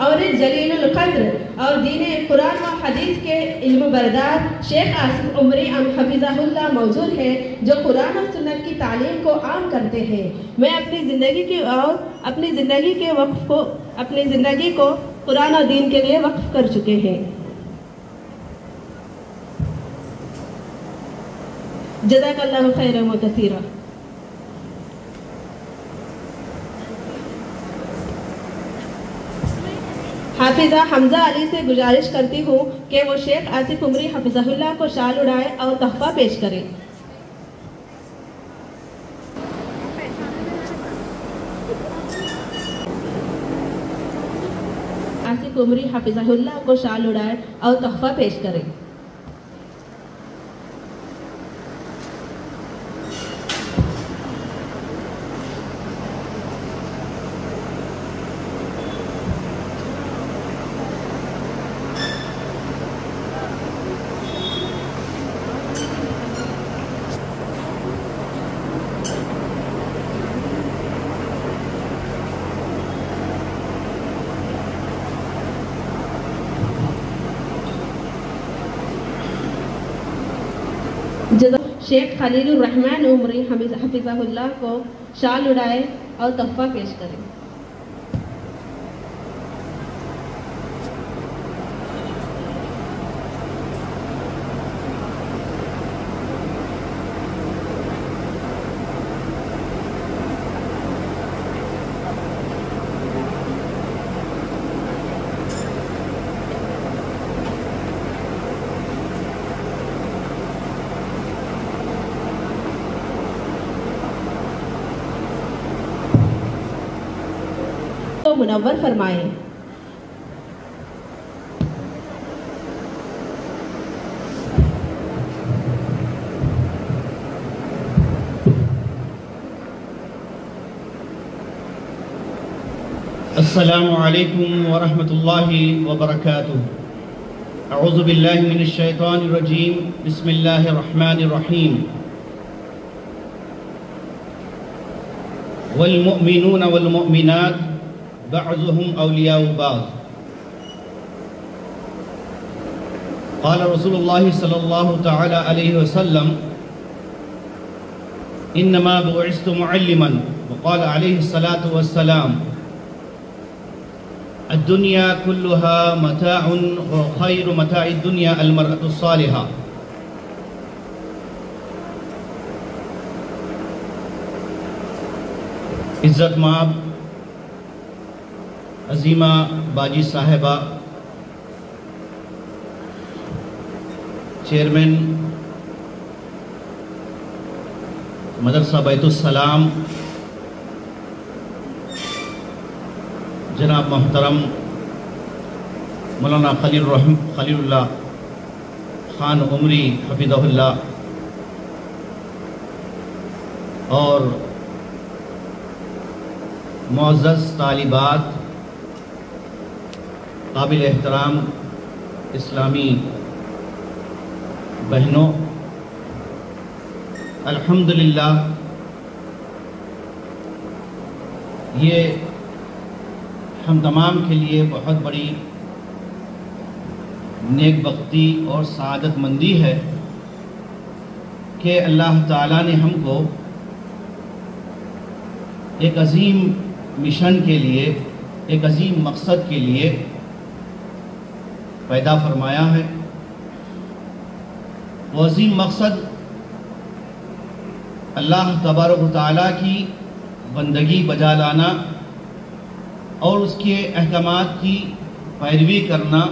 اور جلیل القدر اور دین قرآن و حدیث کے علم بردار شیخ آصف عمری حفظہ اللہ موجود ہے، جو قرآن و سنت کی تعلیم کو عام کرتے ہیں۔ میں اپنی زندگی کو قرآن و دین کے لیے وقف کر چکے ہیں۔ جزاک اللہ خیرا و کثیرا۔ حافظہ حمزہ علی سے گزارش کرتی ہوں کہ وہ شیخ آصف عمری حفظہ اللہ کو شال اڑائے اور تحفہ پیش کریں۔ آصف عمری حفظہ اللہ کو شال اڑائے اور تحفہ پیش کریں۔ شیخ خلیل الرحمن عمری حفظہ اللہ کو شال اڑائے اور تحفہ پیش کریں۔ منور فرمائیں۔ السلام علیکم ورحمۃ اللہ وبرکاتہ۔ اعوذ باللہ من الشیطان الرجیم، بسم اللہ الرحمن الرحیم۔ والمؤمنون والمؤمنات بعضهم اولیاء بعض، قال رسول اللہ صلی اللہ تعالی علیہ وسلم انما بعثت معلما، وقال علیہ الصلاة والسلام الدنیا كلها متاع وخير متاع الدنيا المرأة الصالحة۔ عزت مآب عظیمہ باجی صاحبہ، چیئرمین مدرسہ بیت السلام جناب محترم مولانا خلیل اللہ خان عمری حفظہ اللہ، اور معزز طالبات، قابل احترام اسلامی بہنوں، الحمدللہ یہ ہم تمام کے لیے بہت بڑی نیک بختی اور سعادت مندی ہے کہ اللہ تعالیٰ نے ہم کو ایک عظیم مشن کے لیے، ایک عظیم مقصد کے لیے پیدا فرمایا ہے۔ وہ عظیم مقصد اللہ تبارک و تعالیٰ کی بندگی بجا لانا اور اس کے احکامات کی پیروی کرنا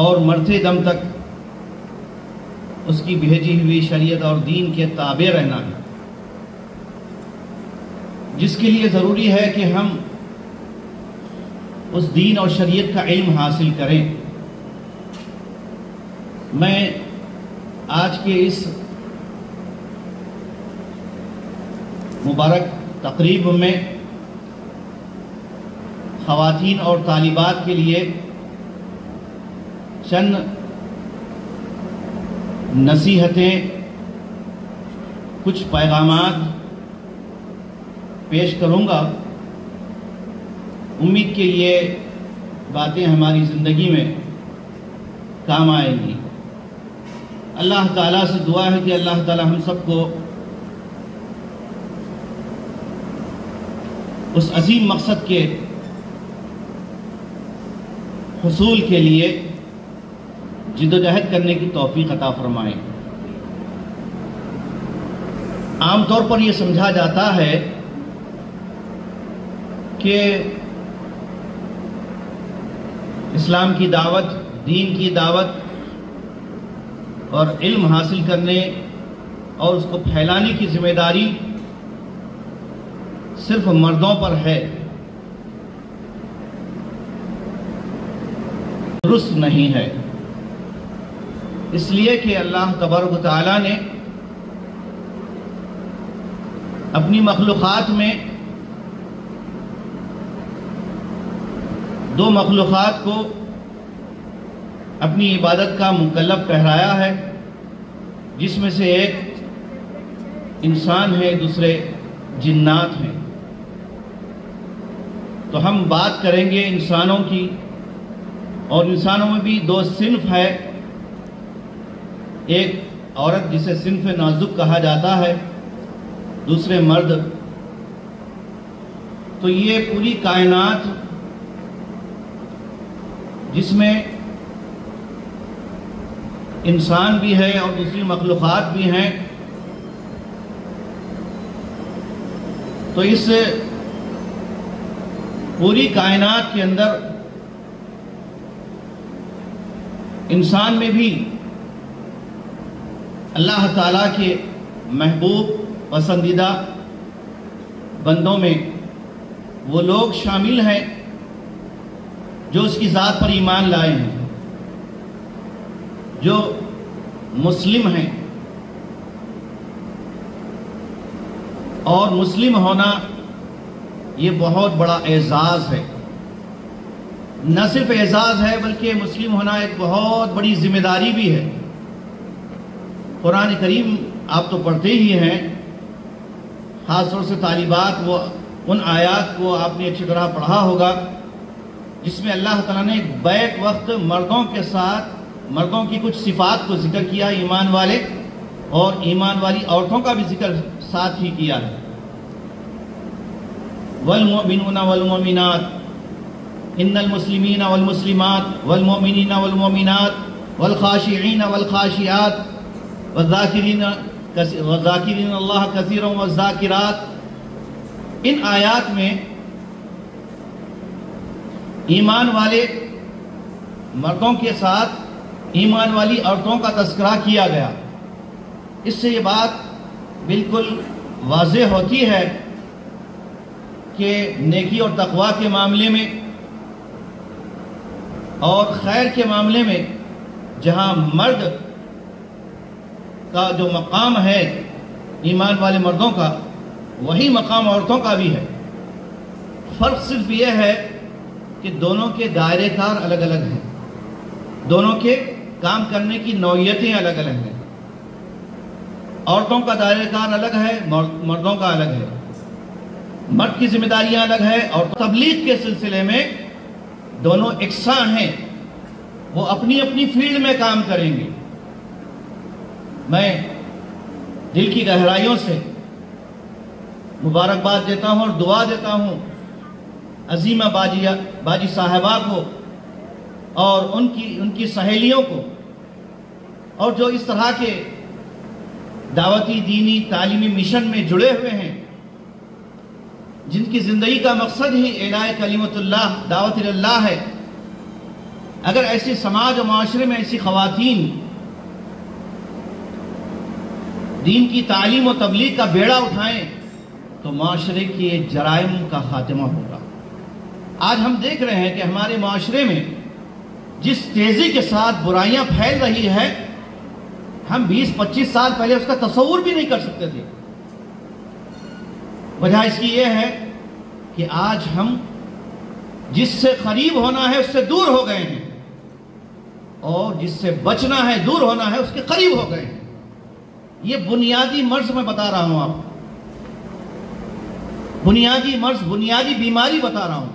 اور مرتے دم تک اس کی بھیجی ہوئی شریعت اور دین کے تابع رہنا ہے، جس کے لیے ضروری ہے کہ ہم اس دین اور شریعت کا علم حاصل کریں۔ میں آج کے اس مبارک تقریب میں خواتین اور طالبات کے لیے چند نصیحتیں، کچھ پیغامات پیش کروں گا۔ امید کہ یہ باتیں ہماری زندگی میں کام آئیں گی۔ اللہ تعالیٰ سے دعا ہے کہ اللہ تعالیٰ ہم سب کو اس عظیم مقصد کے حصول کے لیے جد و جہد کرنے کی توفیق عطا فرمائیں۔ عام طور پر یہ سمجھا جاتا ہے کہ اسلام کی دعوت، دین کی دعوت اور علم حاصل کرنے اور اس کو پھیلانے کی ذمہ داری صرف مردوں پر ہے۔ درست نہیں ہے، اس لیے کہ اللہ تبارک و تعالیٰ نے اپنی مخلوقات میں دو مخلوقات کو اپنی عبادت کا مکلف ٹھہرایا ہے، جس میں سے ایک انسان ہے، دوسرے جنات ہیں۔ تو ہم بات کریں گے انسانوں کی، اور انسانوں میں بھی دو صنف ہے، ایک عورت جسے صنف نازک کہا جاتا ہے، دوسرے مرد۔ تو یہ پوری کائنات جس میں انسان بھی ہے اور دوسری مخلوقات بھی ہیں، تو اس پوری کائنات کے اندر انسان میں بھی اللہ تعالیٰ کے محبوب پسندیدہ بندوں میں وہ لوگ شامل ہیں جو اس کی ذات پر ایمان لائے ہیں، جو مسلم ہیں۔ اور مسلم ہونا یہ بہت بڑا اعزاز ہے، نہ صرف اعزاز ہے بلکہ مسلم ہونا ایک بہت بڑی ذمہ داری بھی ہے۔ قرآن کریم آپ تو پڑھتے ہی ہیں، خاص طور سے طالبات وہ ان آیات کو آپ نے اچھی طرح پڑھا ہوگا جس میں اللہ تعالیٰ نے بیک وقت مردوں کے ساتھ مردوں کی کچھ صفات کو ذکر کیا، ایمان والے اور ایمان والی عورتوں کا بھی ذکر ساتھ ہی کیا ہے۔ والمؤمنون والمؤمنات ان المسلمین والمسلمات والمؤمنین والمؤمنات والخاشعین والخاشعات والذاکرین اللہ کثیرا والذاکرات۔ ان آیات میں ایمان والے مردوں کے ساتھ ایمان والی عورتوں کا تذکرہ کیا گیا۔ اس سے یہ بات بالکل واضح ہوتی ہے کہ نیکی اور تقوی کے معاملے میں اور خیر کے معاملے میں جہاں مرد کا جو مقام ہے ایمان والے مردوں کا، وہی مقام عورتوں کا بھی ہے۔ فرق صرف یہ ہے کہ دونوں کے دائرے کار الگ الگ ہیں، دونوں کے کام کرنے کی نوعیتیں الگ الگ ہیں۔ عورتوں کا دائرہ کار الگ ہے، مردوں کا الگ ہے۔ مرد کی ذمہ داریاں الگ ہے، اور تبلیغ کے سلسلے میں دونوں یکساں ہیں، وہ اپنی اپنی فیلڈ میں کام کریں گے۔ میں دل کی گہرائیوں سے مبارکباد دیتا ہوں اور دعا دیتا ہوں عظیمہ باجی صاحبہ کو اور ان کی سہیلیوں کو، اور جو اس طرح کے دعوتی دینی تعلیمی مشن میں جڑے ہوئے ہیں، جن کی زندگی کا مقصد ہی اعلاء کلمت اللہ، دعوت اللہ ہے۔ اگر ایسے سماج و معاشرے میں ایسی خواتین دین کی تعلیم و تبلیغ کا بیڑا اٹھائیں تو معاشرے کے جرائم کا خاتمہ ہوگا۔ آج ہم دیکھ رہے ہیں کہ ہمارے معاشرے میں جس تیزی کے ساتھ برائیاں پھیل رہی ہے، ہم 20-25 سال پہلے اس کا تصور بھی نہیں کر سکتے تھے۔ وجہ اس کی یہ ہے کہ آج ہم جس سے قریب ہونا ہے اس سے دور ہو گئے ہیں، اور جس سے بچنا ہے، دور ہونا ہے، اس کے قریب ہو گئے ہیں۔ یہ بنیادی مرض میں بتا رہا ہوں، آپ بنیادی مرض، بنیادی بیماری بتا رہا ہوں۔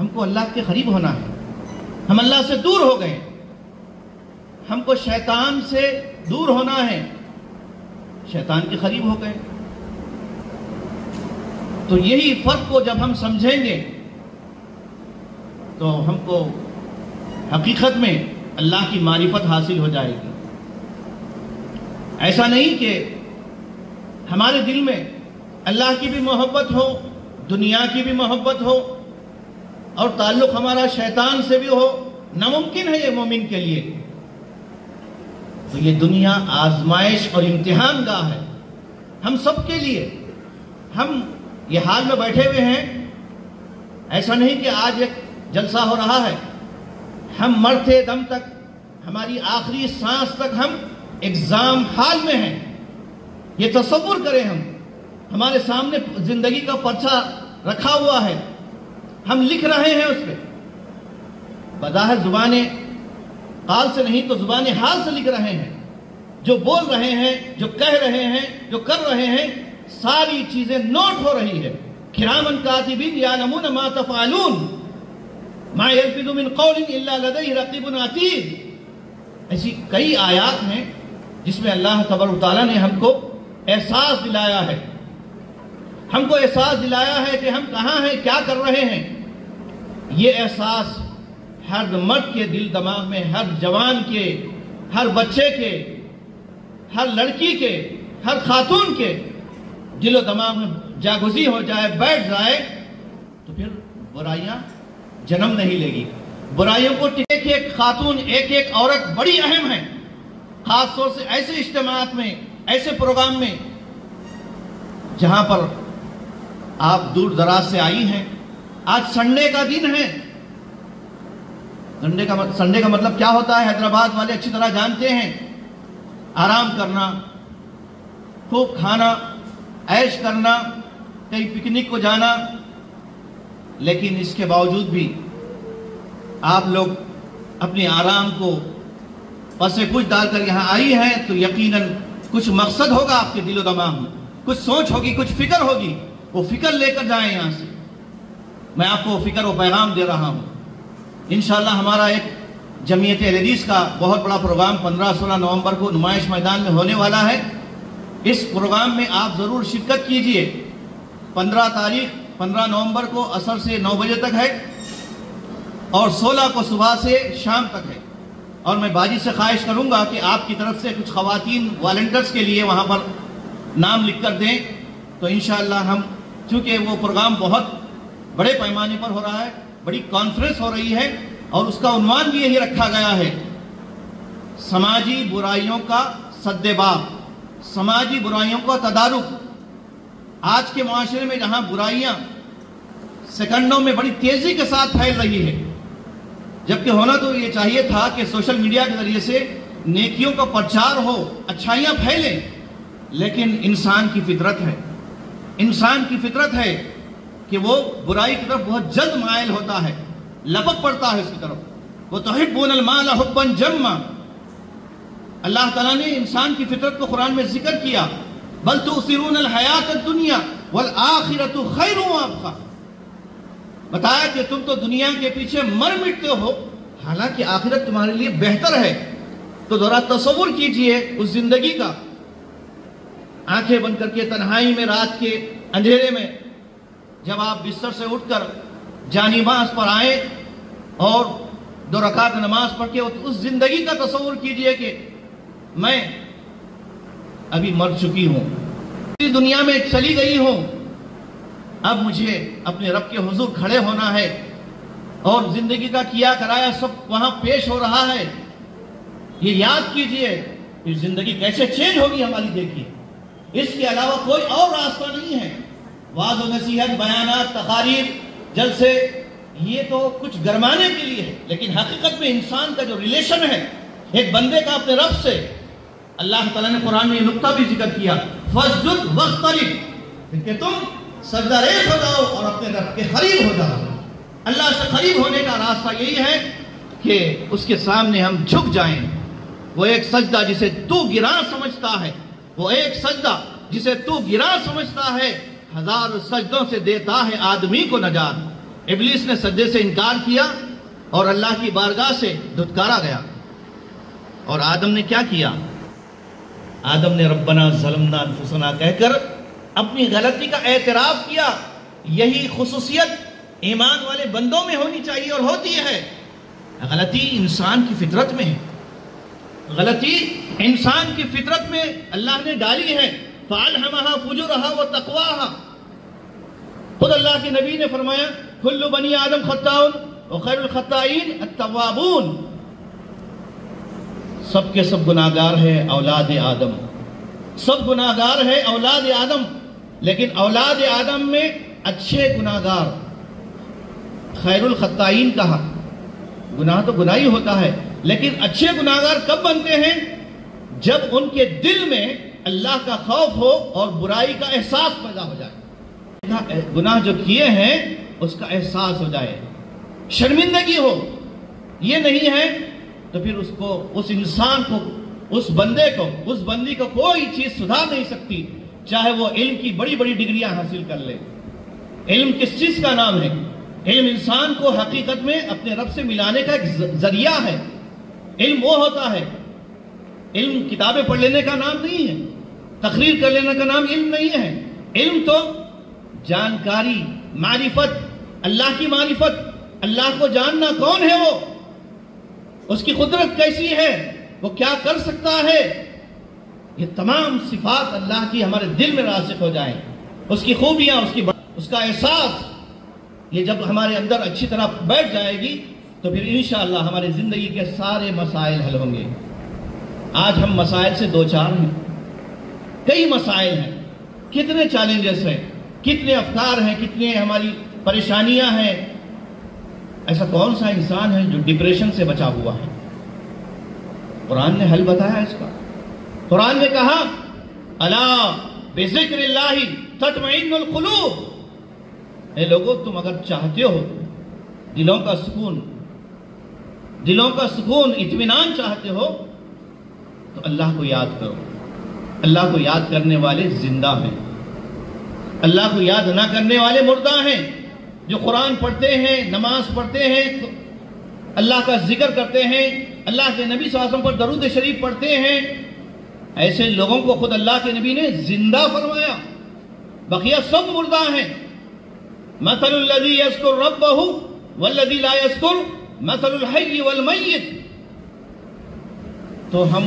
ہم کو اللہ کے قریب ہونا ہے. ہم اللہ سے دور ہو گئے, ہم کو شیطان سے دور ہونا ہے, شیطان کے قریب ہو گئے. تو یہی فرق کو جب ہم سمجھیں گے تو ہم کو حقیقت میں اللہ کی معرفت حاصل ہو جائے گی. ایسا نہیں کہ ہمارے دل میں اللہ کی بھی محبت ہو, دنیا کی بھی محبت ہو, اور تعلق ہمارا شیطان سے بھی ہو. ناممکن ہے یہ مومن کے لیے. تو یہ دنیا آزمائش اور امتحان گاہ ہے ہم سب کے لیے. ہم یہ حال میں بیٹھے ہوئے ہیں, ایسا نہیں کہ آج ایک جلسہ ہو رہا ہے. ہم مرتے دم تک, ہماری آخری سانس تک ہم ایگزام حال میں ہیں. یہ تصور کریں, ہمارے سامنے زندگی کا پرچہ رکھا ہوا ہے, ہم لکھ رہے ہیں اس پہ. بظاہر زبان قال سے نہیں تو زبان حال سے لکھ رہے ہیں. جو بول رہے ہیں, جو کہہ رہے ہیں, جو کر رہے ہیں, ساری چیزیں نوٹ ہو رہی ہے. کرامن کاتبین یعلمون ما تفعلون ما یلفظ من قول الا لدیہ رقیب عتید. ایسی کئی آیات ہیں جس میں اللہ تبارک و تعالیٰ نے ہم کو احساس دلایا ہے. ہم کو احساس دلایا ہے کہ ہم کہاں ہیں, کیا کر رہے ہیں. یہ احساس ہر مرد کے دل دماغ میں, ہر جوان کے, ہر بچے کے, ہر لڑکی کے, ہر خاتون کے دل و دماغ میں جاگزی ہو جائے, بیٹھ جائے, تو پھر برائیاں جنم نہیں لے گی. برائیوں کو ایک ایک خاتون, ایک ایک عورت بڑی اہم ہے. خاص طور سے ایسے اجتماعات میں, ایسے پروگرام میں جہاں پر آپ دور دراز سے آئی ہیں. آج سنڈے کا دن ہے. سنڈے کا مطلب کیا ہوتا ہے حیدرآباد والے اچھی طرح جانتے ہیں. آرام کرنا, خوب کھانا, عیش کرنا, کہیں پکنک کو جانا. لیکن اس کے باوجود بھی آپ لوگ اپنے آرام کو پس کچھ ڈال کر یہاں آئی ہیں تو یقیناً کچھ مقصد ہوگا آپ کے دل و دماغ میں, کچھ سوچ ہوگی, کچھ فکر ہوگی. وہ فکر لے کر جائیں یہاں سے. میں آپ کو فکر و پیغام دے رہا ہوں. انشاءاللہ ہمارا ایک جمعیت اہل حدیث کا بہت بڑا پروگرام 15-16 نومبر کو نمائش میدان میں ہونے والا ہے. اس پروگرام میں آپ ضرور شرکت کیجئے. 15 نومبر کو عصر سے 9 بجے تک ہے اور 16 کو صبح سے شام تک ہے. اور میں باجی سے خواہش کروں گا کہ آپ کی طرف سے کچھ خواتین والنٹرز کے لیے وہاں پر نام لکھ کر دیں. تو انشاءاللہ ہم, چونکہ وہ پروگرام بہت بڑے پیمانے پر ہو رہا ہے, بڑی کانفرنس ہو رہی ہے, اور اس کا عنوان بھی یہی رکھا گیا ہے, سماجی برائیوں کا سدباب, سماجی برائیوں کا تدارک. آج کے معاشرے میں جہاں برائیاں سیکنڈوں میں بڑی تیزی کے ساتھ پھیل رہی ہے, جبکہ ہونا تو یہ چاہیے تھا کہ سوشل میڈیا کے ذریعے سے نیکیوں کا پرچار ہو, اچھائیاں پھیلیں. لیکن انسان کی فطرت ہے, انسان کی فطرت ہے کہ وہ برائی کی طرف بہت جلد مائل ہوتا ہے, لپک پڑتا ہے اس کی طرف. وَتُحِبُّونَ الْمَالَ حُبًّا جَمًّا. اللہ تعالیٰ نے انسان کی فطرت کو قرآن میں ذکر کیا. بل تؤثرون الحیات الدنیا والآخرۃ خیر وابقیٰ. بتایا کہ تم تو دنیا کے پیچھے مر مٹتے ہو, حالانکہ آخرت تمہارے لیے بہتر ہے. تو ذرا تصور کیجئے اس زندگی کا. آنکھیں بند کر کے تنہائی میں رات کے اندھیرے میں جب آپ بستر سے اٹھ کر جانماز پر آئیں اور 2 رکعت نماز پڑھ کے اس زندگی کا تصور کیجئے کہ میں ابھی مر چکی ہوں, اس دنیا میں چلی گئی ہوں, اب مجھے اپنے رب کے حضور کھڑے ہونا ہے, اور زندگی کا کیا کرایا سب وہاں پیش ہو رہا ہے. یہ یاد کیجئے کہ زندگی کیسے چینج ہوگی ہماری. دیکھیے, اس کے علاوہ کوئی اور راستہ نہیں ہے. وعظ و نصیحت, بیانات, تقاریر, جلسے, یہ تو کچھ گرمانے کے لیے ہے, لیکن حقیقت میں انسان کا جو ریلیشن ہے ایک بندے کا اپنے رب سے, اللہ تعالیٰ نے قرآن میں یہ نقطہ بھی ذکر کیا, فَاسْجُدْ وَاقْتَرِب, کہ تم سجدہ ریز ہو جاؤ اور اپنے رب کے قریب ہو جاؤ. اللہ سے قریب ہونے کا راستہ یہی ہے کہ اس کے سامنے ہم جھک جائیں. وہ ایک سجدہ جسے تو گراں سمجھتا ہے, وہ ایک سجدہ جسے تو گراں سمجھتا ہے, 1000 سجدوں سے دیتا ہے آدمی کو نجات. ابلیس نے سجدے سے انکار کیا اور اللہ کی بارگاہ سے دھتکارا گیا. اور آدم نے کیا کیا؟ آدم نے ربنا ظلمنا انفسنا کہہ کر اپنی غلطی کا اعتراف کیا. یہی خصوصیت ایمان والے بندوں میں ہونی چاہیے اور ہوتی ہے. غلطی انسان کی فطرت میں ہے. غلطی انسان کی فطرت میں اللہ نے ڈالی ہے. فَأَلْهَمَهَا فُجُورَهَا وَتَقْوَاهَا. خود اللہ کے نبی نے فرمایا كُلُّ بَنِي آدم خَطَّاءٌ وَخَيْرُ الْخَطَّائِينَ التَّوَّابُونَ. سب کے سب گناہگار ہے اولاد آدم. سب گناہگار ہے اولاد آدم، لیکن اولاد آدم میں اچھے گناہگار، خیر الخطائین کہا. گناہ تو گناہ ہی ہوتا ہے، لیکن اچھے گناہگار کب بنتے ہیں؟ جب ان کے دل میں اللہ کا خوف ہو اور برائی کا احساس پیدا ہو جائے. گناہ جو کیے ہیں اس کا احساس ہو جائے، شرمندگی ہو. یہ نہیں ہے تو پھر اس انسان کو، اس بندے کو، اس بندی کو کوئی چیز سدھار نہیں سکتی، چاہے وہ علم کی بڑی بڑی ڈگریاں حاصل کر لے. علم کس چیز کا نام ہے؟ علم انسان کو حقیقت میں اپنے رب سے ملانے کا ایک ذریعہ ہے. علم وہ ہوتا ہے، علم کتابیں پڑھ لینے کا نام نہیں ہے، تقریر کر لینے کا نام علم نہیں ہے. علم تو جانکاری، معرفت، اللہ کی معرفت، اللہ کو جاننا. کون ہے وہ؟ اس کی قدرت کیسی ہے؟ وہ کیا کر سکتا ہے؟ یہ تمام صفات اللہ کی ہمارے دل میں راسخ ہو جائیں. اس کی خوبیاں، اس کا احساس، یہ جب ہمارے اندر اچھی طرح بیٹھ جائے گی تو پھر انشاءاللہ ہماری زندگی کے سارے مسائل حل ہوں گے. آج ہم مسائل سے دو چار ہیں، کئی مسائل ہیں، کتنے چیلنجز ہیں، کتنے افکار ہیں، کتنے ہماری پریشانیاں ہیں. ایسا کون سا انسان ہے جو ڈپریشن سے بچا ہوا ہے؟ قرآن نے حل بتایا اس کا. قرآن نے کہا الا بذکر اللہ تطمئن القلوب. اے لوگو، تم اگر چاہتے ہو دلوں کا سکون، اطمینان چاہتے ہو تو اللہ کو یاد کرو. اللہ کو یاد کرنے والے زندہ ہیں، اللہ کو یاد نہ کرنے والے مردہ ہیں. جو قرآن پڑھتے ہیں، نماز پڑھتے ہیں، اللہ کا ذکر کرتے ہیں، اللہ کے نبی صلی اللہ علیہ وسلم پر درود شریف پڑھتے ہیں، ایسے لوگوں کو خود اللہ کے نبی نے زندہ فرمایا. بقیہ سب مردہ ہیں. مثل الذی یذکر ربہ والذی لا یذکر مثل الحی والمیت. تو ہم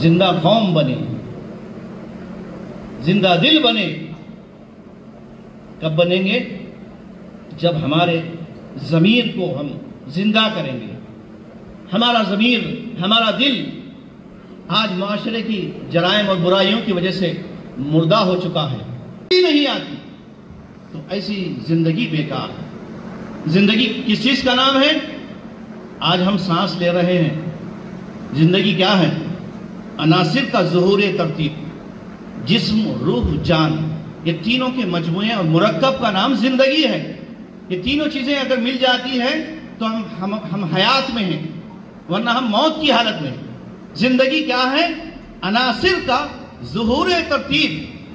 زندہ قوم بنے، زندہ دل بنے. کب بنیں گے؟ جب ہمارے ضمیر کو ہم زندہ کریں گے. ہمارا ضمیر، ہمارا دل آج معاشرے کی جرائم اور برائیوں کی وجہ سے مردہ ہو چکا ہے، نہیں آتی. تو ایسی زندگی بیکار ہے. زندگی کس چیز کا نام ہے؟ آج ہم سانس لے رہے ہیں. زندگی کیا ہے؟ عناصر کا ظہور ترتیب، جسم، روح، جان، یہ تینوں کے مجموعے اور مرکب کا نام زندگی ہے. یہ تینوں چیزیں اگر مل جاتی ہیں تو ہم حیات میں ہیں، ورنہ ہم موت کی حالت میں ہیں. زندگی کیا ہے؟ عناصر کا ظہور ترتیب.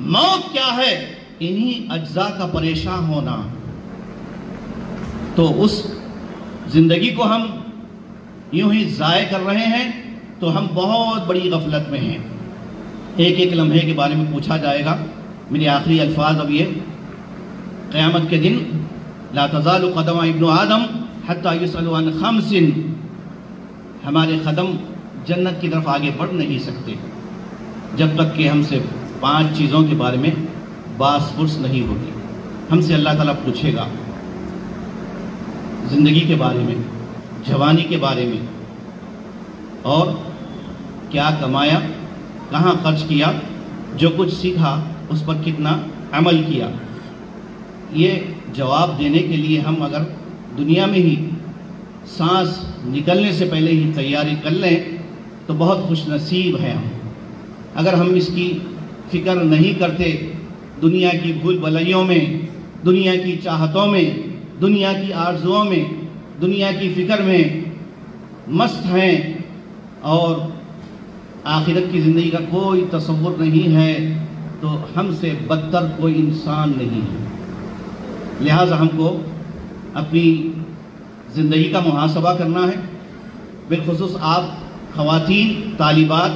موت کیا ہے؟ انہی اجزاء کا پریشان ہونا. تو اس زندگی کو ہم یوں ہی ضائع کر رہے ہیں تو ہم بہت بڑی غفلت میں ہیں. ایک ایک لمحے کے بارے میں پوچھا جائے گا. میرے آخری الفاظ اب یہ: قیامت کے دن لا تزال قدم ابن آدم حتی یسأل عن خمس. ہمارے قدم جنت کی طرف آگے بڑھ نہیں سکتے جب تک کہ ہم سے 5 چیزوں کے بارے میں باس پرس نہیں ہوگی. ہم سے اللہ تعالیٰ پوچھے گا زندگی کے بارے میں، جوانی کے بارے میں، اور کیا کمایا، کہاں خرچ کیا، جو کچھ سیکھا اس پر کتنا عمل کیا. یہ جواب دینے کے لیے ہم اگر دنیا میں ہی سانس نکلنے سے پہلے ہی تیاری کر لیں تو بہت خوش نصیب ہیں ہم. اگر ہم اس کی فکر نہیں کرتے، دنیا کی بھول بھلائیوں میں، دنیا کی چاہتوں میں، دنیا کی آرزوؤں میں، دنیا کی فکر میں مست ہیں اور آخرت کی زندگی کا کوئی تصور نہیں ہے، تو ہم سے بدتر کوئی انسان نہیں ہے. لہٰذا ہم کو اپنی زندگی کا محاسبہ کرنا ہے. بالخصوص آپ خواتین طالبات،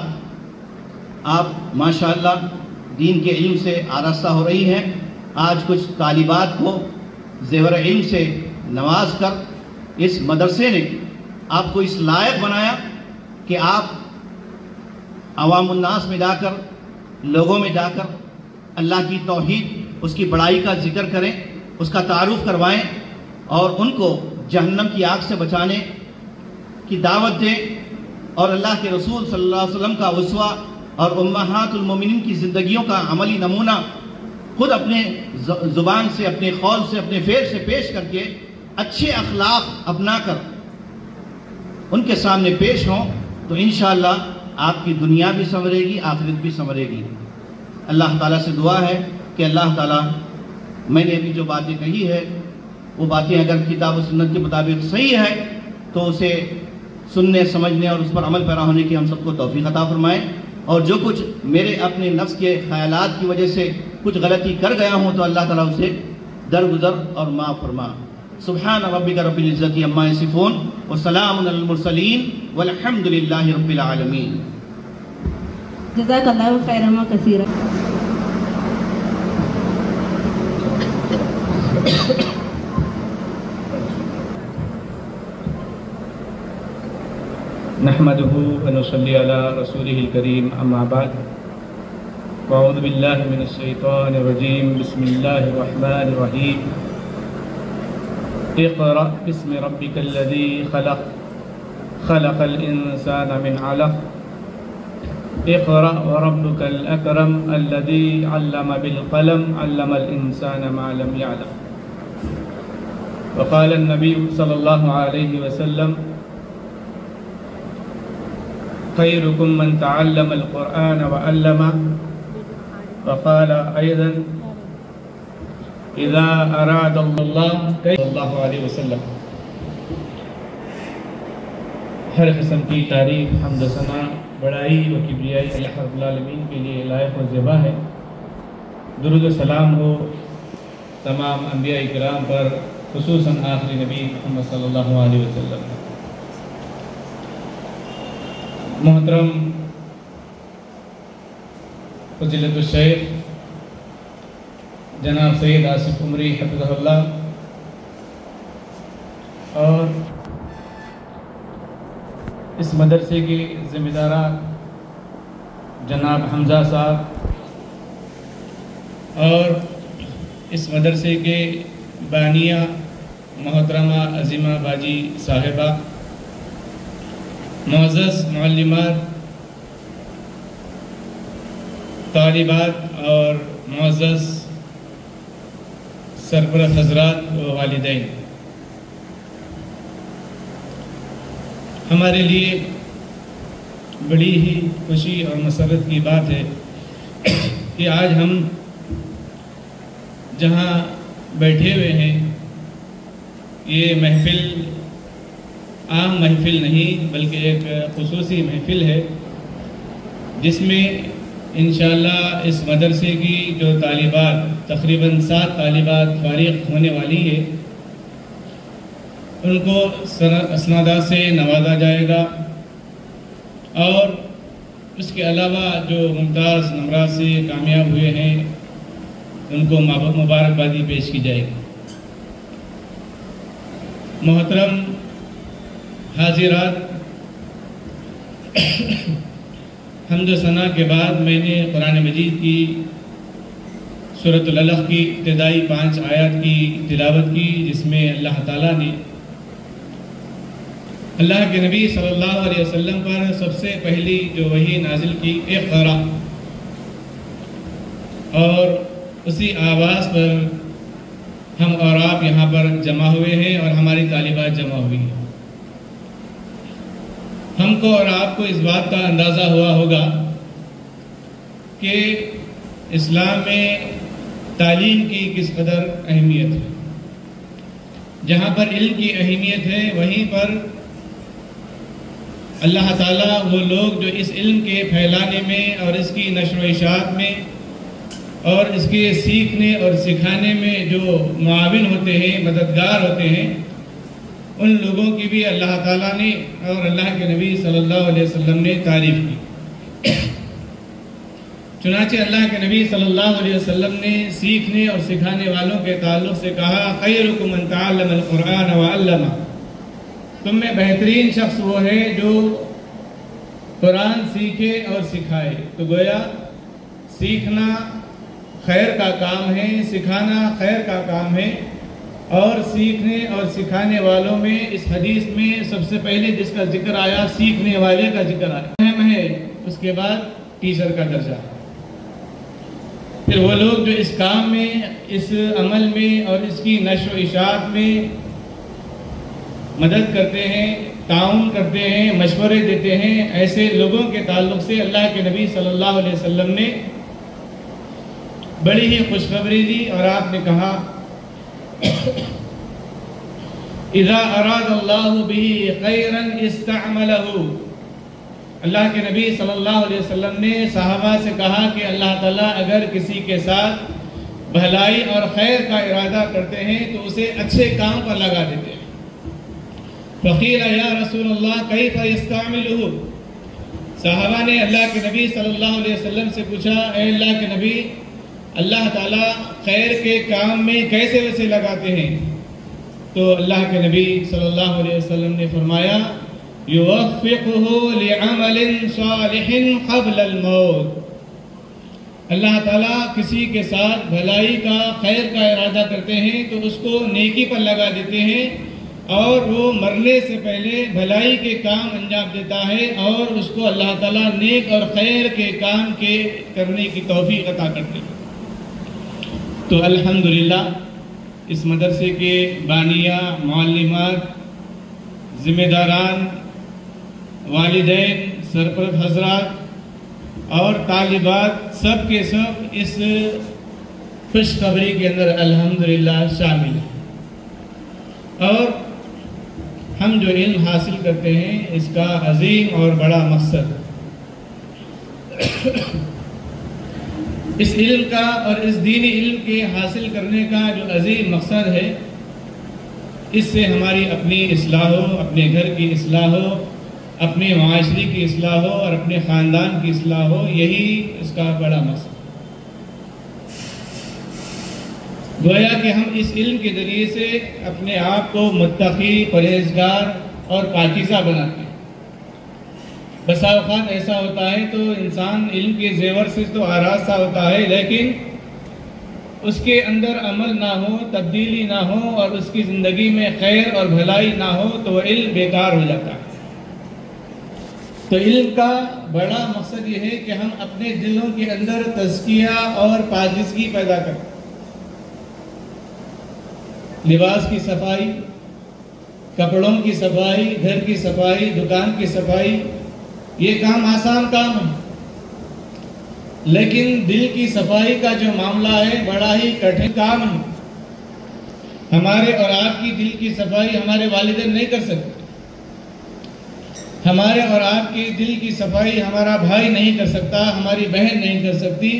آپ ماشاءاللہ دین کے علم سے آراستہ ہو رہی ہیں. آج کچھ طالبات کو زیور علم سے نواز کر اس مدرسے نے آپ کو اس لائق بنایا کہ آپ عوام الناس میں جا کر، لوگوں میں جا کر اللہ کی توحید، اس کی بڑائی کا ذکر کریں، اس کا تعارف کروائیں اور ان کو جہنم کی آگ سے بچانے کی دعوت دیں، اور اللہ کے رسول صلی اللہ علیہ وسلم کا اسوہ اور امہات المومنین کی زندگیوں کا عملی نمونہ خود اپنے زبان سے، اپنے قول سے، اپنے فعل سے پیش کر کے اچھے اخلاق اپنا کر ان کے سامنے پیش ہوں، تو انشاءاللہ آپ کی دنیا بھی سنورے گی، آخرت بھی سنورے گی. اللہ تعالیٰ سے دعا ہے کہ اللہ تعالیٰ میں نے ابھی جو باتیں کہی ہے وہ باتیں اگر کتاب و سنت کے مطابق صحیح ہے تو اسے سننے، سمجھنے اور اس پر عمل پیرا ہونے کی ہم سب کو توفیق عطا فرمائے. اور جو کچھ میرے اپنے نفس کے خیالات کی وجہ سے کچھ غلطی کر گیا ہوں تو اللہ تعالیٰ اسے درگزر اور معاف فرما. سبحان ربک رب العزت عما یصفون وسلام علی المرسلین والحمد للہ رب العالمین. جزاک اللہ خیرا کثیرا. نحمده ونصلي على رسوله الكريم اما بعد اعوذ بالله من الشيطان الرجيم بسم الله الرحمن الرحيم اقرأ باسم ربك الذي خلق خلق الإنسان من علق اقرأ وربك الأكرم الذي علم بالقلم علم الإنسان ما لم يعلم. وقال النبي صلى الله عليه وسلم خيركم من تعلم القرآن وعلمه. وقال أيضا إذا أراد الله صلى الله عليه وسلم. ہر قسم کی تعریف، حمد و ثنا، بڑائی و کبریائی اللہ رب العالمین کے لیے لائق و زیبا ہے. درود و سلام ہو تمام انبیاء کرام پر، خصوصاً آخری نبی محمد صلی اللہ علیہ وسلم. محترم فضیلت الشیخ جناب سید آصف عمری حفظہ اللہ، اور اس مدرسے کے ذمہ داران جناب حمزہ صاحب، اور اس مدرسے کے بانیہ محترمہ عظیمہ باجی صاحبہ، معزز معلمات، طالبات اور معزز سرپرست حضرات و والدین، ہمارے لیے بڑی ہی خوشی اور مسرت کی بات ہے کہ آج ہم جہاں بیٹھے ہوئے ہیں یہ محفل عام محفل نہیں بلکہ ایک خصوصی محفل ہے، جس میں انشاءاللہ اس مدرسے کی جو طالبات، تقریباً 7 طالبات فارغ ہونے والی ہے، ان کو اسنادات سے نوازا جائے گا، اور اس کے علاوہ جو ممتاز نمرات سے کامیاب ہوئے ہیں ان کو مبارکبادی پیش کی جائے گی. محترم حاضرات، حمد و ثنا کے بعد میں نے قرآن مجید کی سورۃ العلق کی ابتدائی 5 آیات کی تلاوت کی، جس میں اللہ تعالیٰ نے اللہ کے نبی صلی اللہ علیہ وسلم پر سب سے پہلی جو وحی نازل کی اقرا، اور اسی آواز پر ہم اور آپ یہاں پر جمع ہوئے ہیں اور ہماری طالبات جمع ہوئی ہیں. ہم کو اور آپ کو اس بات کا اندازہ ہوا ہوگا کہ اسلام میں تعلیم کی کس قدر اہمیت ہے. جہاں پر علم کی اہمیت ہے وہیں پر اللہ تعالیٰ وہ لوگ جو اس علم کے پھیلانے میں اور اس کی نشر و اشاعت میں اور اس کے سیکھنے اور سکھانے میں جو معاون ہوتے ہیں، مددگار ہوتے ہیں، ان لوگوں کی بھی اللہ تعالیٰ نے اور اللہ کے نبی صلی اللہ علیہ وسلم نے تعریف کی۔ چنانچہ اللہ کے نبی صلی اللہ علیہ وسلم نے سیکھنے اور سکھانے والوں کے تعلق سے کہا، خیرکم من تعلم القرآن وعلمہ، تم میں بہترین شخص وہ ہے جو قرآن سیکھے اور سکھائے۔ تو گویا سیکھنا خیر کا کام ہے، سکھانا خیر کا کام ہے، اور سیکھنے اور سکھانے والوں میں اس حدیث میں سب سے پہلے جس کا ذکر آیا، سیکھنے والے کا ذکر آیا، اہم ہے۔ اس کے بعد ٹیچر کا درجہ، پھر وہ لوگ جو اس کام میں، اس عمل میں اور اس کی نشر و اشاعت میں مدد کرتے ہیں، تعاون کرتے ہیں، مشورے دیتے ہیں، ایسے لوگوں کے تعلق سے اللہ کے نبی صلی اللہ علیہ وسلم نے بڑی ہی خوشخبری دی، اور آپ نے کہا، اذا اراد اللہ به خیرا استعملہ۔ اللہ کے نبی صلی اللہ علیہ وسلم نے صحابہ سے کہا کہ اللہ تعالیٰ اگر کسی کے ساتھ بھلائی اور خیر کا ارادہ کرتے ہیں تو اسے اچھے کام پر لگا دیتے ہیں۔ فقیل یا رسول اللہ کیف یستعملہ، صحابہ نے اللہ کے نبی صلی اللہ علیہ وسلم سے پوچھا، اے اللہ کے نبی، اللہ تعالیٰ خیر کے کام میں کیسے ویسے لگاتے ہیں؟ تو اللہ کے نبی صلی اللہ علیہ وسلم نے فرمایا، یوفقہ لعمل صالح قبل الموت، اللہ تعالیٰ کسی کے ساتھ بھلائی کا، خیر کا ارادہ کرتے ہیں تو اس کو نیکی پر لگا دیتے ہیں، اور وہ مرنے سے پہلے بھلائی کے کام انجام دیتا ہے، اور اس کو اللہ تعالیٰ نیک اور خیر کے کام کے کرنے کی توفیق عطا کرتے ہیں۔ تو الحمدللہ اس مدرسے کے بانیہ، معلمات، ذمہ داران، والدین، سرپرست حضرات اور طالبات سب کے سب اس خوشخبری کے اندر الحمدللہ شامل ہیں، اور ہم جو علم حاصل کرتے ہیں اس کا عظیم اور بڑا مقصد اس علم کا اور اس دینی علم کے حاصل کرنے کا جو عظیم مقصد ہے، اس سے ہماری اپنی اصلاح ہو، اپنے گھر کی اصلاح ہو، اپنے معاشرے کی اصلاح ہو اور اپنے خاندان کی اصلاح ہو، یہی اس کا بڑا مقصد۔ گویا کہ ہم اس علم کے ذریعے سے اپنے آپ کو متقی، پرہیزگار اور پاکیزہ بناتے ہیں۔ بسا اوقات ایسا ہوتا ہے تو انسان علم کے زیور سے تو آراز سا ہوتا ہے، لیکن اس کے اندر عمل نہ ہو، تبدیلی نہ ہو اور اس کی زندگی میں خیر اور بھلائی نہ ہو تو وہ علم بیکار ہو جاتا ہے۔ تو علم کا بڑا مقصد یہ ہے کہ ہم اپنے دلوں کے اندر تزکیہ اور پاکیزگی پیدا کریں۔ لباس کی صفائی، کپڑوں کی صفائی، گھر کی صفائی، دکان کی صفائی، یہ کام آسان کام ہے، لیکن دل کی صفائی کا جو معاملہ ہے بڑا ہی کٹھن کام ہے۔ ہمارے اور آپ کی دل کی صفائی ہمارے والدین نہیں کر سکتے، ہمارے اور آپ کی دل کی صفائی ہمارا بھائی نہیں کر سکتا، ہماری بہن نہیں کر سکتی،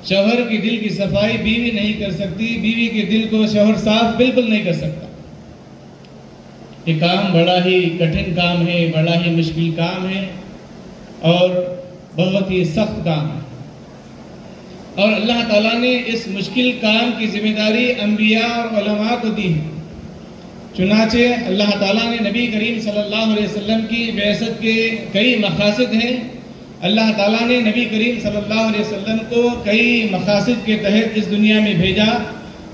شوہر کی دل کی صفائی بیوی نہیں کر سکتی، بیوی کے دل کو شوہر صاف بالکل نہیں کر سکتا۔ یہ کام بڑا ہی کٹھن کام ہے، بڑا ہی مشکل کام ہے اور بہت ہی سخت کام ہے، اور اللہ تعالیٰ نے اس مشکل کام کی ذمہ داری انبیاء اور علماء کو دی ہے۔ چنانچہ اللہ تعالیٰ نے نبی کریم صلی اللہ علیہ وسلم کی بعثت کے کئی مقاصد ہیں۔ اللہ تعالیٰ نے نبی کریم صلی اللہ علیہ وسلم کو کئی مقاصد کے تحت اس دنیا میں بھیجا،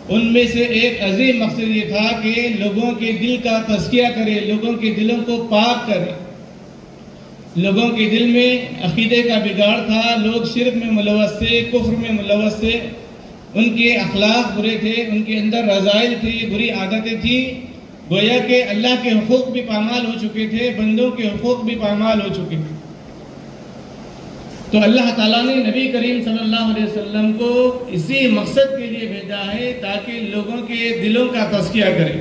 ان میں سے ایک عظیم مقصد یہ تھا کہ لوگوں کے دل کا تزکیہ کرے، لوگوں کے دلوں کو پاک کرے۔ لوگوں کے دل میں عقیدے کا بگاڑ تھا، لوگ شرک میں ملوث تھے، کفر میں ملوث تھے، ان کے اخلاق برے تھے، ان کے اندر رذائل تھی، بری عادتیں تھیں، گویا کہ اللہ کے حقوق بھی پامال ہو چکے تھے، بندوں کے حقوق بھی پامال ہو چکے تھے۔ تو اللہ تعالیٰ نے نبی کریم صلی اللہ علیہ وسلم کو اسی مقصد کے لیے بھیجا ہے تاکہ لوگوں کے دلوں کا تزکیہ کرے،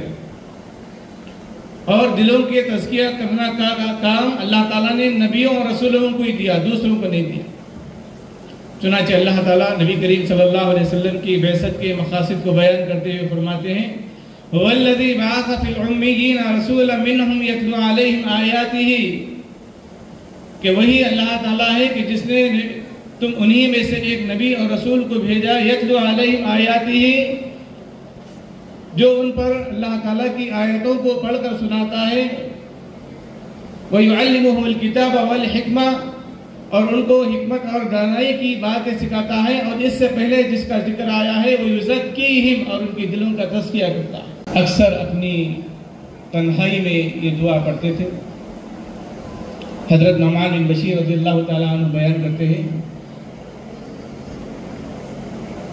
اور دلوں کے تزکیہ کرنا کا کام اللہ تعالیٰ نے نبیوں اور رسولوں کو ہی دیا، دوسروں کو نہیں دیا۔ چنانچہ اللہ تعالیٰ نبی کریم صلی اللہ علیہ وسلم کی بعثت کے مقاصد کو بیان کرتے ہوئے فرماتے ہیں هو الذی بعث فی الأمیین رسولا منہم یتلو علیہم آیاتہ، کہ وہی اللہ تعالیٰ ہے کہ جس نے تم انہی میں سے ایک نبی اور رسول کو بھیجا، یتلو علیہم آیاتہ، جو ان پر اللہ تعالیٰ کی آیتوں کو پڑھ کر سناتا ہے، وَيُعَلِّمُهُمُ الْكِتَابَ وَالْحِکْمَةَ، اور ان کو حکمت اور دانائی کی باتیں سکھاتا ہے، اور اس سے پہلے جس کا ذکر آیا ہے وَيُزَكِّيهِمْ، اور ان کی دلوں کا تزکیہ کرتا ہے۔ اکثر اپنی تنہائی میں یہ دعا پڑھتے تھے۔ حضرت نعمان بن بشیر رضی اللہ تعالیٰ عنہ بیان کرتے ہیں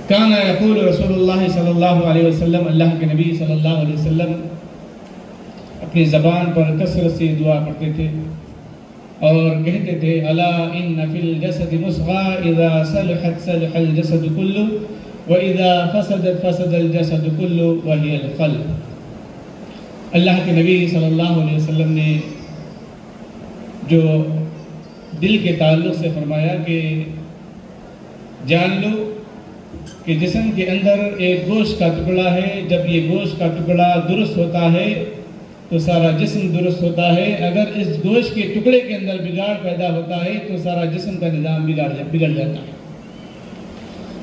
کان یقول رسول اللہ صلی اللہ علیہ وسلم، اللہ کے نبی صلی اللہ علیہ وسلم اپنی زبان پر کثرت سے دعا پڑھتے تھے اور کہتے تھے الا ان فی الجسد مضغۃ اذا صلحت صلح الجسد كله واذا فسدت فسد الجسد كله وهي القلب۔ اللہ کے نبی صلی اللہ علیہ وسلم نے جو دل کے تعلق سے فرمایا کہ جان لو کہ جسم کے اندر ایک گوشت کا ٹکڑا ہے، جب یہ گوشت کا ٹکڑا درست ہوتا ہے تو سارا جسم درست ہوتا ہے، اگر اس گوشت کے ٹکڑے کے اندر بگاڑ پیدا ہوتا ہے تو سارا جسم کا نظام بگڑ جاتا ہے۔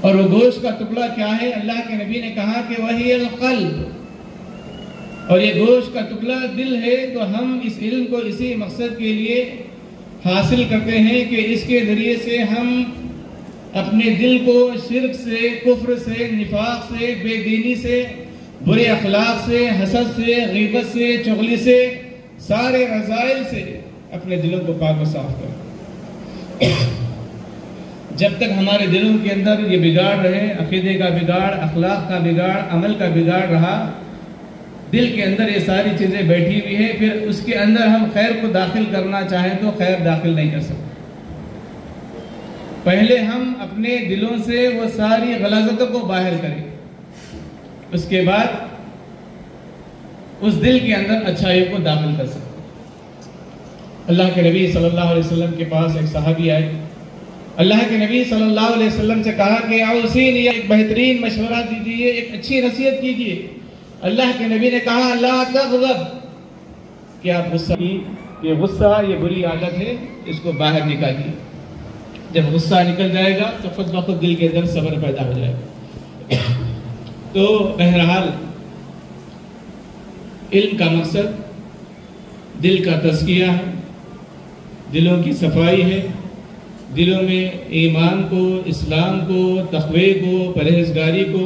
اور وہ گوشت کا ٹکڑا کیا ہے؟ اللہ کے نبی نے کہا کہ وہی القلب، اور یہ گوشت کا ٹکڑا دل ہے۔ تو ہم اس علم کو اسی مقصد کے لیے حاصل کرتے ہیں کہ اس کے ذریعے سے ہم اپنے دل کو شرک سے، کفر سے، نفاق سے، بے دینی سے، برے اخلاق سے، حسد سے، غیبت سے، چغلی سے، سارے رذائل سے اپنے دلوں کو پاک و صاف کریں۔ جب تک ہمارے دلوں کے اندر یہ بگاڑ رہے، عقیدے کا بگاڑ، اخلاق کا بگاڑ، عمل کا بگاڑ رہا، دل کے اندر یہ ساری چیزیں بیٹھی ہوئی ہیں، پھر اس کے اندر ہم خیر کو داخل کرنا چاہیں تو خیر داخل نہیں کر سکتے۔ پہلے ہم اپنے دلوں سے وہ ساری غلاظتوں کو باہر کریں، اس کے بعد اس دل کے اندر اچھائی کو داخل کر سکتے۔ اللہ کے نبی صلی اللہ علیہ وسلم کے پاس ایک صحابی آئے، اللہ کے نبی صلی اللہ علیہ وسلم سے کہا کہ اوصینی، ایک بہترین مشورہ دیجیے، ایک اچھی نصیحت کیجیے۔ اللہ کے نبی نے کہا لا تغضب، کہ آپ غصہ کی، یہ غصہ یہ بری عادت ہے، اس کو باہر نکالیے۔ جب غصہ نکل جائے گا تو خود بخود دل کے اندر صبر پیدا ہو جائے گا۔ تو بہرحال علم کا مقصد دل کا تزکیہ ہے، دلوں کی صفائی ہے، دلوں میں ایمان کو، اسلام کو، تقوی کو، پرہیزگاری کو،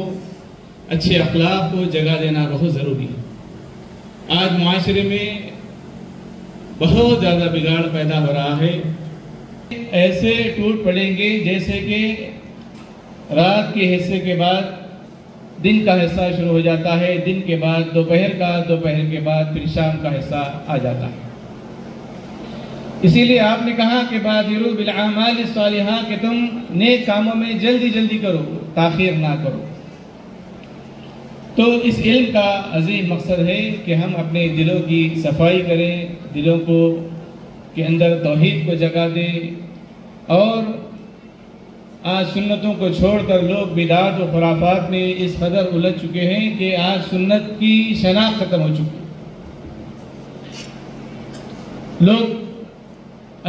اچھے اخلاق کو جگہ دینا بہت ضروری ہے۔ آج معاشرے میں بہت زیادہ بگاڑ پیدا ہو رہا ہے، ایسے ٹوٹ پڑیں گے جیسے کہ رات کے حصے کے بعد دن کا حصہ شروع ہو جاتا ہے، دن کے بعد دوپہر کا، دوپہر کے بعد پھر شام کا حصہ آ جاتا ہے۔ اسی لیے آپ نے کہا کہ بادروا بالاعمال الصالحہ، کہ تم نیک کاموں میں جلدی جلدی کرو، تاخیر نہ کرو۔ تو اس علم کا عظیم مقصد ہے کہ ہم اپنے دلوں کی صفائی کریں، دلوں کو کے اندر توحید کو جگہ دیں، اور آج سنتوں کو چھوڑ کر لوگ بدعات و خرافات میں اس قدر الجھ چکے ہیں کہ آج سنت کی شناخت ختم ہو چکی۔ لوگ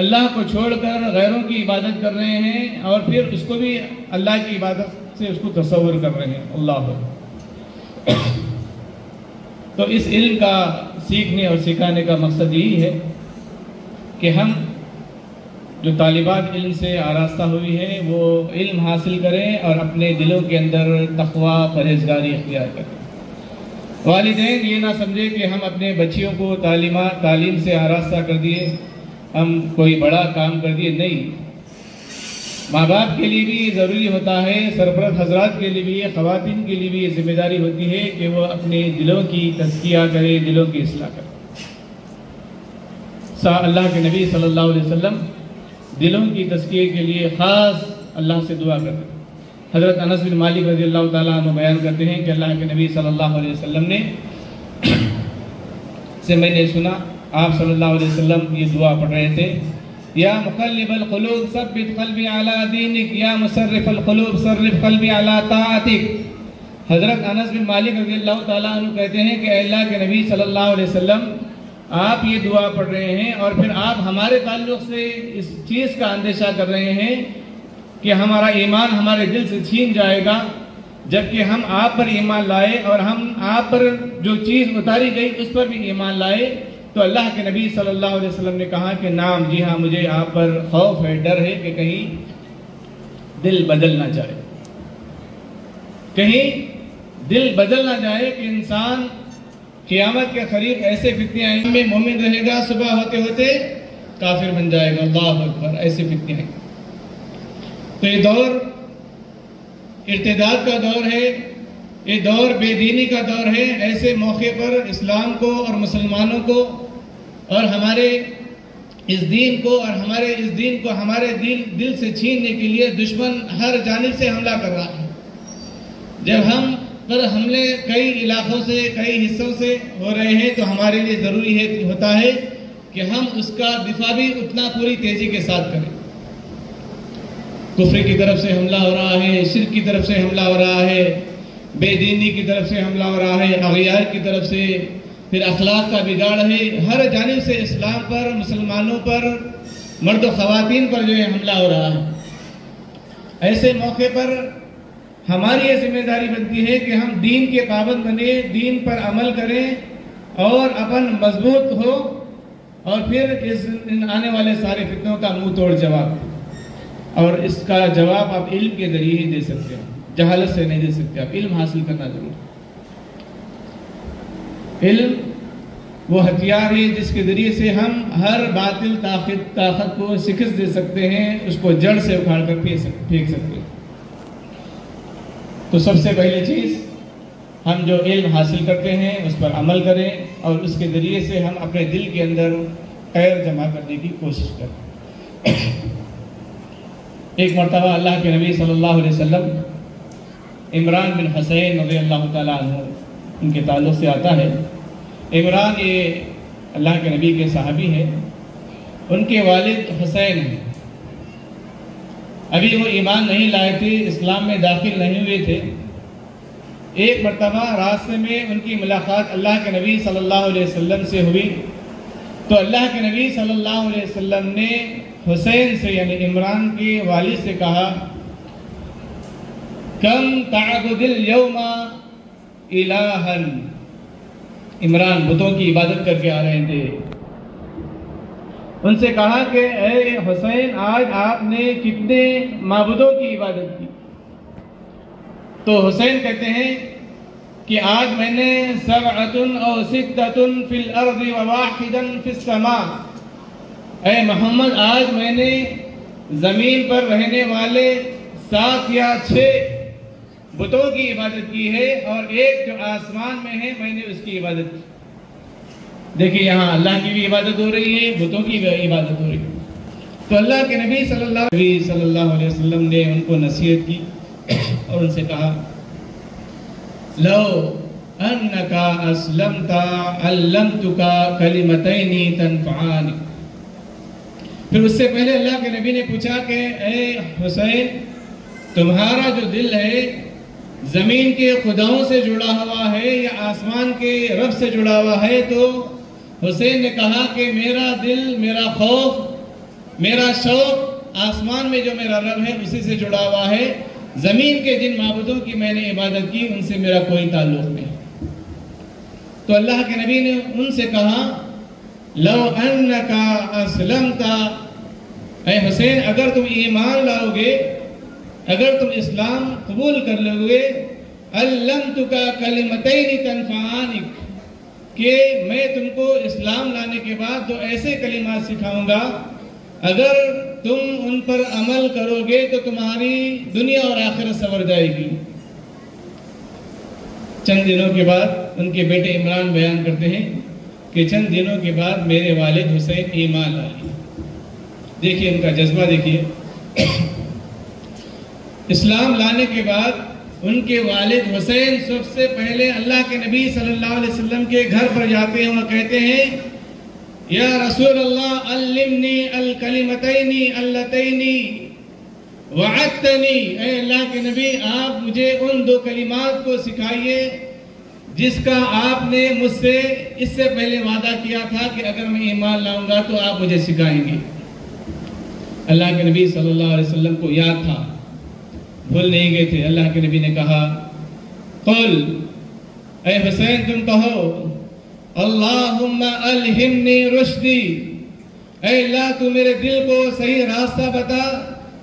اللہ کو چھوڑ کر غیروں کی عبادت کر رہے ہیں، اور پھر اس کو بھی اللہ کی عبادت سے اس کو تصور کر رہے ہیں۔ اللہ تو اس علم کا سیکھنے اور سکھانے کا مقصد یہی ہے کہ ہم جو طالبات علم سے آراستہ ہوئی ہیں وہ علم حاصل کریں اور اپنے دلوں کے اندر تقوی، پرہیزگاری اختیار کریں۔ والدین یہ نہ سمجھے کہ ہم اپنے بچیوں کو تعلیم سے آراستہ کر دیے، ہم کوئی بڑا کام کر دیے، نہیں۔ ماں باپ کے لیے بھی ضروری ہوتا ہے، سرپرست حضرات کے لیے بھی، خواتین کے لیے بھی یہ ذمہ داری ہوتی ہے کہ وہ اپنے دلوں کی تزکیہ کریں، دلوں کی اصلاح کریں۔ اللہ کے نبی صلی اللہ علیہ وسلم دلوں کی تزکیے کے لیے خاص اللہ سے دعا کرتے ہیں۔ حضرت انس بن مالک رضی اللہ تعالیٰ عنہ بیان کرتے ہیں کہ اللہ کے نبی صلی اللہ علیہ وسلم سے میں نے سنا، آپ صلی اللہ علیہ وسلم یہ دعا پڑھ رہے تھے، یا مقلب القلوب ثبت قلبی علی دینک یا مصرف القلوب صرف قلبی علی طاعتک۔ حضرت انس بن مالک رضی اللہ تعالیٰ عنہ کہتے ہیں کہ اللہ کے نبی صلی اللہ علیہ وسلم آپ یہ دعا پڑھ رہے ہیں اور پھر آپ ہمارے تعلق سے اس چیز کا اندیشہ کر رہے ہیں کہ ہمارا ایمان ہمارے دل سے چھین جائے گا، جبکہ ہم آپ پر ایمان لائے اور ہم آپ پر جو چیز اتاری گئی اس پر بھی ایمان لائے۔ تو اللہ کے نبی صلی اللہ علیہ وسلم نے کہا کہ نعم، جی ہاں، مجھے آپ پر خوف ہے، ڈر ہے کہ کہیں دل بدل نہ جائے، کہیں دل بدل نہ جائے کہ انسان قیامت کے قریب ایسے فتنے آئیں گے، مومن رہے گا، صبح ہوتے ہوتے کافر بن جائے گا، اللہ اکبر، ایسے فتنے آئیں گے۔ تو یہ دور ارتداد کا دور ہے، یہ دور بے دینی کا دور ہے۔ ایسے موقع پر اسلام کو اور مسلمانوں کو اور ہمارے اس دین کو اور ہمارے اس دین کو ہمارے دل سے چھیننے کے لیے دشمن ہر جانب سے حملہ کر رہا ہے۔ جب ہم پر حملے کئی علاقوں سے، کئی حصوں سے ہو رہے ہیں تو ہمارے لیے ضروری ہوتا ہے کہ ہم اس کا دفاع بھی اتنا پوری تیزی کے ساتھ کریں۔ کفر کی طرف سے حملہ ہو رہا ہے، شرک کی طرف سے حملہ ہو رہا ہے، بے دینی کی طرف سے حملہ ہو رہا ہے، اغیار کی طرف سے، پھر اخلاق کا بگاڑ ہے، ہر جانب سے اسلام پر، مسلمانوں پر، مرد و خواتین پر جو ہے حملہ ہو رہا ہے۔ ایسے موقع پر ہماری یہ ذمہ داری بنتی ہے کہ ہم دین کے پابند بنے، دین پر عمل کریں اور اپن مضبوط ہو، اور پھر ان آنے والے سارے فتنوں کا منہ توڑ جواب، اور اس کا جواب آپ علم کے ذریعے ہی دے سکتے ہیں، جہالت سے نہیں دے سکتے، آپ علم حاصل کرنا ضرور۔ علم وہ ہتھیار ہے جس کے ذریعے سے ہم ہر باطل طاقت کو شکست دے سکتے ہیں، اس کو جڑ سے اکھاڑ کر پھینک سکتے ہیں۔ تو سب سے پہلی چیز، ہم جو علم حاصل کرتے ہیں اس پر عمل کریں، اور اس کے ذریعے سے ہم اپنے دل کے اندر خیر جمع کرنے کی کوشش کریں۔ ایک مرتبہ اللہ کے نبی صلی اللہ علیہ وسلم عمران بن حسین رضی اللہ تعالیٰ عنہ ان کے تعلق سے آتا ہے۔ عمران یہ اللہ کے نبی کے صحابی ہیں، ان کے والد حسین ہیں، ابھی وہ ایمان نہیں لائے تھے، اسلام میں داخل نہیں ہوئے تھے۔ ایک مرتبہ راستے میں ان کی ملاقات اللہ کے نبی صلی اللہ علیہ وسلم سے ہوئی، تو اللہ کے نبی صلی اللہ علیہ وسلم نے حسین سے یعنی عمران کے والد سے کہا، کم تعبد اليوم الہا، عمران بتوں کی عبادت کر کے آ رہے تھے۔ ان سے کہا کہ اے حسین، آج آپ نے کتنے معبودوں کی عبادت کی؟ تو حسین کہتے ہیں کہ آج میں نے سبعۃ او ستۃ فی الارض وواحدا فی السماء، اے محمد آج میں نے زمین پر رہنے والے 7 یا 6 بتوں کی عبادت کی ہے، اور ایک جو آسمان میں ہے میں نے اس کی عبادت کی۔ دیکھیں یہاں اللہ کی بھی عبادت ہو رہی ہے، بتوں کی بھی عبادت ہو رہی ہے۔ تو اللہ کے نبی صلی اللہ علیہ وسلم نے ان کو نصیحت کی اور ان سے کہا، لو انک اسلمت علمتک کلمتین تنفعان۔ پھر اس سے پہلے اللہ کے نبی نے پوچھا کہ اے حسین، تمہارا جو دل ہے زمین کے خداؤں سے جڑا ہوا ہے یا آسمان کے رب سے جڑا ہوا ہے؟ تو حسین نے کہا کہ میرا دل، میرا خوف، میرا شوق آسمان میں جو میرا رب ہے اسی سے جڑا ہوا ہے، زمین کے جن معبودوں کی میں نے عبادت کی ان سے میرا کوئی تعلق نہیں۔ تو اللہ کے نبی نے ان سے کہا، لو انک اسلمت، اے حسین اگر تم ایمان لاؤ گے، اگر تم اسلام قبول کر لو گے، علمتک کلمتین تنفعانک، کہ میں تم کو اسلام لانے کے بعد 2 ایسے کلمات سکھاؤں گا، اگر تم ان پر عمل کرو گے تو تمہاری دنیا اور آخرت سنور جائے گی۔ چند دنوں کے بعد ان کے بیٹے عمران بیان کرتے ہیں کہ چند دنوں کے بعد میرے والد حسین ایمان لائے۔ دیکھیے ان کا جذبہ، دیکھیے اسلام لانے کے بعد ان کے والد حسین سب سے پہلے اللہ کے نبی صلی اللہ علیہ وسلم کے گھر پر جاتے ہیں اور کہتے ہیں یا رسول اللہ علمنی الکلمتین اللتین وعدتنی، اے اللہ کے نبی آپ مجھے ان 2 کلمات کو سکھائیے جس کا آپ نے مجھ سے اس سے پہلے وعدہ کیا تھا کہ اگر میں ایمان لاؤں گا تو آپ مجھے سکھائیں گے۔ اللہ کے نبی صلی اللہ علیہ وسلم کو یاد تھا، بھول نہیں گئے تھے۔ اللہ کے نبی نے کہا قل، اے حسین تم کہو اللہم الہمنی رشدی، اے اللہ تو میرے دل کو صحیح راستہ بتا،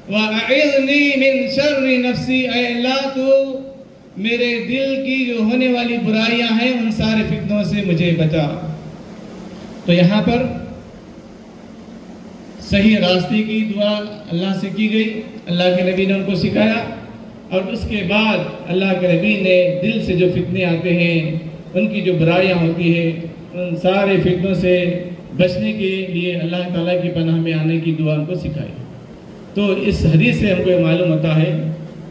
وَأَعِذْنِي مِن شَرِّ نَفْسِي، اے اللہ تو میرے دل کی جو ہونے والی برائیاں ہیں ان سارے فتنوں سے مجھے بچا۔ تو یہاں پر صحیح راستے کی دعا اللہ سے کی گئی، اللہ کے نبی نے ان کو سکھایا، اور اس کے بعد اللہ کے نبی نے دل سے جو فتنے آتے ہیں، ان کی جو برائیاں ہوتی ہیں، ان سارے فتنوں سے بچنے کے لیے اللہ تعالیٰ کی پناہ میں آنے کی دعا ان کو سکھائی۔ تو اس حدیث سے ہم کو یہ معلوم ہوتا ہے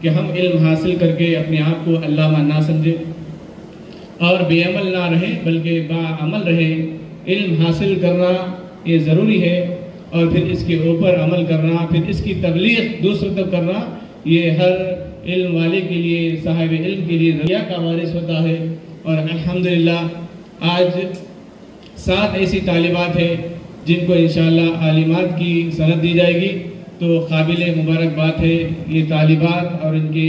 کہ ہم علم حاصل کر کے اپنے آپ کو علامہ نہ سمجھیں اور بے عمل نہ رہیں بلکہ باعمل رہیں۔ علم حاصل کرنا یہ ضروری ہے، اور پھر اس کے اوپر عمل کرنا، پھر اس کی تبلیغ دوسروں تک کرنا، یہ ہر علم والے کے لیے، صاحب علم کے لیے ذریعہ کا وارث ہوتا ہے۔ اور الحمدللہ آج 7 ایسی طالبات ہیں جن کو انشاءاللہ عالمات کی سند دی جائے گی، تو قابل مبارکباد ہے یہ طالبات اور ان کے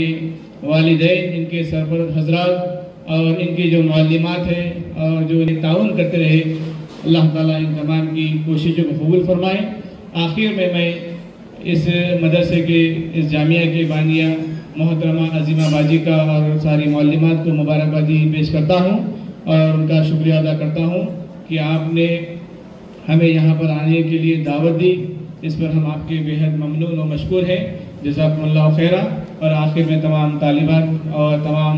والدین، ان کے سرپرست حضرات اور ان کی جو معلمات ہیں اور جو انہیں تعاون کرتے رہے، اللہ تعالیٰ ان تمام کی کوششوں کو قبول فرمائے۔ آخر میں اس مدرسے کے، اس جامعہ کے بانیہ محترمہ عظیمہ باجی کا اور ساری معلمات کو مبارکبادی پیش کرتا ہوں اور ان کا شکریہ ادا کرتا ہوں کہ آپ نے ہمیں یہاں پر آنے کے لیے دعوت دی، اس پر ہم آپ کے بےحد ممنون و مشکور ہیں، جزاکم اللہ خیرہ۔ اور آخر میں تمام طالبات اور تمام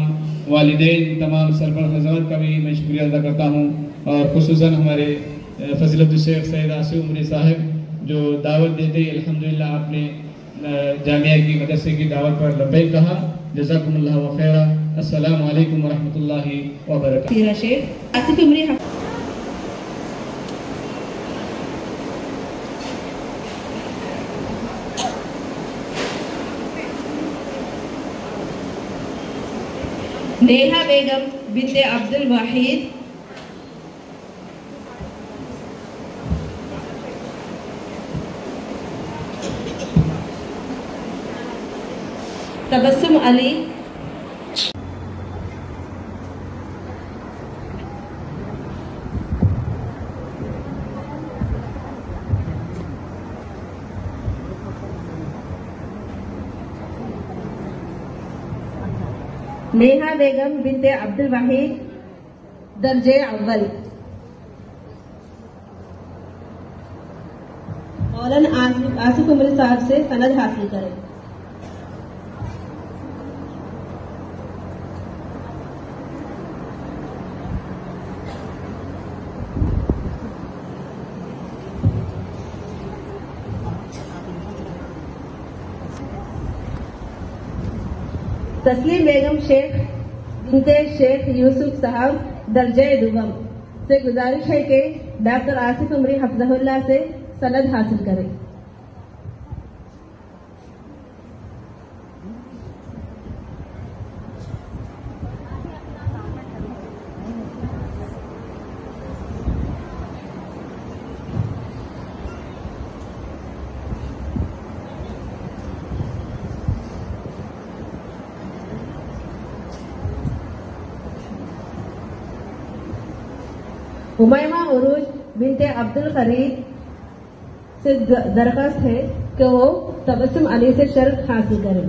والدین، تمام سرپرست حضرات کا بھی میں شکریہ ادا کرتا ہوں، اور خصوصاً ہمارے فضیلت الشیخ سید آصف عمری صاحب جو دعوت دیتے، الحمدللہ آپ نے جامعہ کی مدرسے کی دعوت پر لبیک کہا، جزاکم اللہ خیرہ۔ السلام علیکم ورحمۃ اللہ وبرکاتہ۔ شیخ آصف عمری نیہا بیگم بنت عبد الواحد، تبسم علی، نیہا بیگم بنت عبد الواحد درجہ اول، مولانا آصف عمری صاحب سے سند حاصل کریں۔ تسلیم بیگم شیخ بنت شیخ یوسف صاحب درجہ دوم سے گزارش ہے کہ ڈاکٹر آصف عمری حفظہ اللہ سے سند حاصل کریں۔ امیمہ عروج بنت عبد القریب سے درخواست ہے کہ وہ تبسم علی سے شرح حاصل کریں۔